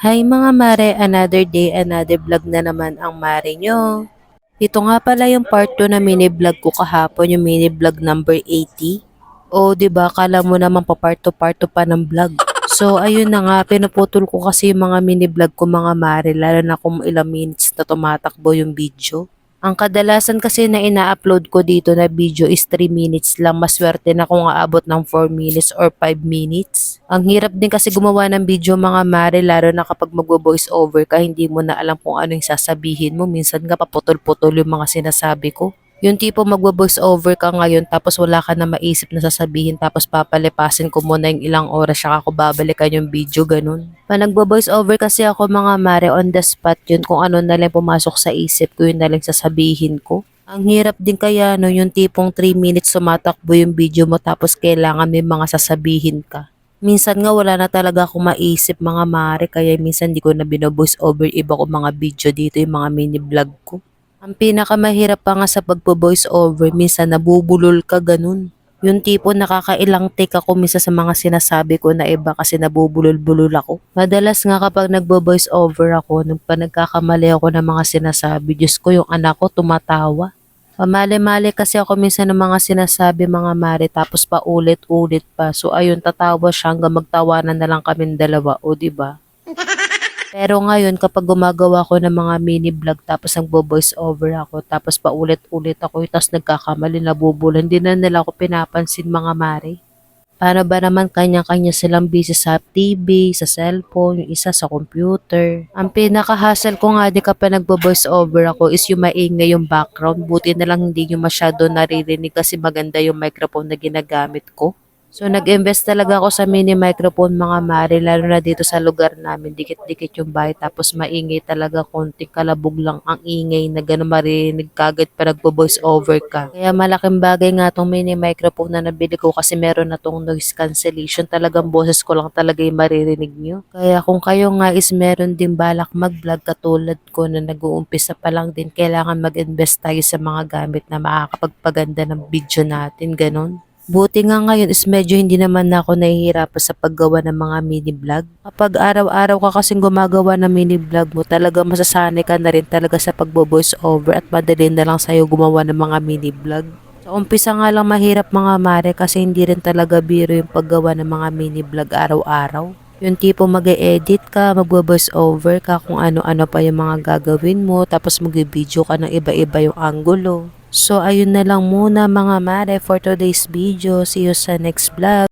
Hi mga mare, another day, another vlog na naman ang mare nyo. Ito nga pala yung part 2 na mini vlog ko kahapon, yung mini vlog number 80. O di ba kala mo naman pa part 2 pa ng vlog. So ayun na nga, pinuputol ko kasi yung mga mini vlog ko mga mare, lalo na kung ilang minutes na tumatakbo yung video. Ang kadalasan kasi na ina-upload ko dito na video is 3 minutes lang. Maswerte na kung aabot ng 4 minutes or 5 minutes. Ang hirap din kasi gumawa ng video mga mare, lalo na kapag magvo-voice over ka, hindi mo na alam kung ano yung sasabihin mo. Minsan nga paputol-putol yung mga sinasabi ko. Yung tipo magvo-voice over ka ngayon tapos wala ka na maisip na sasabihin tapos papalipasin ko muna yung ilang oras saka ako babalikan yung video, ganun. Pag nagvo-voice over kasi ako mga mare, on the spot yun, kung ano na lang pumasok sa isip ko yun na lang sasabihin ko. Ang hirap din kaya no, yung tipong 3 minutes sumatakbo yung video mo tapos kailangan may mga sasabihin ka. Minsan nga wala na talaga akong maisip mga mare, kaya minsan di ko na bino-voice over iba ko mga video dito, yung mga mini vlog ko. Ang pinakamahirap pa nga sa pagpo-voice over, minsan nabubulol ka ganun. Yung tipo nakakailang take ako minsan sa mga sinasabi ko na iba kasi nabubulol-bulol ako. Madalas nga kapag nagbo-voice over ako, nung pa nagkakamali ako ng mga sinasabi, Diyos ko yung anak ko tumatawa. Pamali-mali kasi ako minsan ng mga sinasabi mga mare tapos paulit-ulit pa. So ayun, tatawa siya hanggang magtawanan na lang kaming dalawa, o di ba? Pero ngayon kapag gumagawa ko ng mga mini vlog tapos nagbo-voice over ako tapos paulit-ulit ako tapos nagkakamali, nabubulan, hindi na nila ako pinapansin mga mare. Paano ba naman kanya-kanya silang busy sa TV, sa cellphone, yung isa sa computer. Ang pinaka-hassle ko nga di kapag nagbo-voice over ako is yung maingay yung background. Buti na lang hindi nyo masyado naririnig kasi maganda yung microphone na ginagamit ko. So nag-invest talaga ako sa mini microphone mga mare, lalo na dito sa lugar namin, dikit-dikit yung bahay tapos maingay talaga, konting kalabog lang ang ingay na gano'n marinig kagad pa nagbo-voice over ka. Kaya malaking bagay nga tong mini microphone na nabili ko kasi meron na tong noise cancellation, talagang boses ko lang talaga yung maririnig nyo. Kaya kung kayo nga is meron din balak mag-vlog katulad ko na nag-uumpisa pa lang din, kailangan mag-invest tayo sa mga gamit na makakapagpaganda ng video natin, gano'n. Buti nga ngayon is medyo hindi naman na ako nahihirapan sa paggawa ng mga mini vlog. Kapag araw-araw ka kasing gumagawa ng mini vlog mo, talaga masasanay ka na rin talaga sa pagbo-voice over at madali na lang sa'yo gumawa ng mga mini vlog. Sa umpisa nga lang mahirap mga mare kasi hindi rin talaga biro yung paggawa ng mga mini vlog araw-araw. Yung tipo mag-e-edit ka, magbo-voice over ka kung ano-ano pa yung mga gagawin mo, tapos mag-video ka ng iba-iba yung angulo. So ayun na lang muna mga mare for today's video. See you sa next vlog.